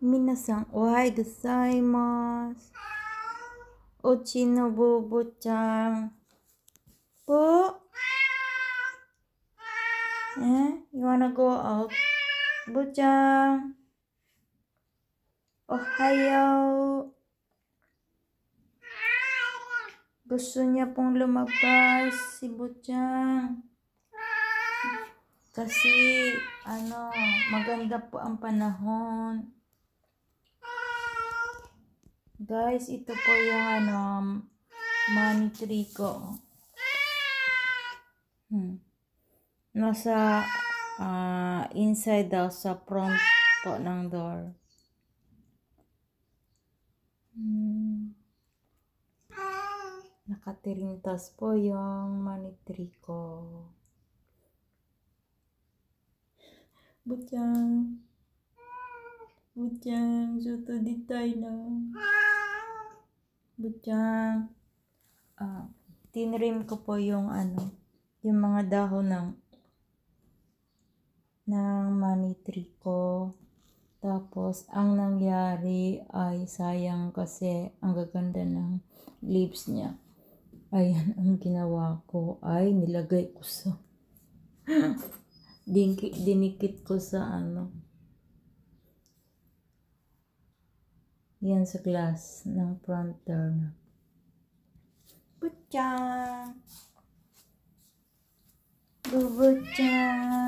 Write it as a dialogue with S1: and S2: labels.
S1: Minasan, ohayou gozaimasu. Uchi no Bobo-chan. Bo? You wanna go out? Bo-chan. Ohayou. Gusto niya pong lumabas si Bo-chan. Kasi, maganda po ang panahon. Guys, ito po yung money tree ko. Nasa inside daw sa front po ng door. Nakatirintas po yung money tree ko. Bo-chan. Bo-chan, suto ditay na. Bo-chan. Tinrim ko po yung yung mga dahon ng money tree ko. Tapos, ang nangyari ay sayang kasi ang gaganda ng leaves niya. Ayan, ang ginawa ko ay nilagay ko sa dinikit ko sa yan sa glass ng front door na. Bo-chan! Bo-chan!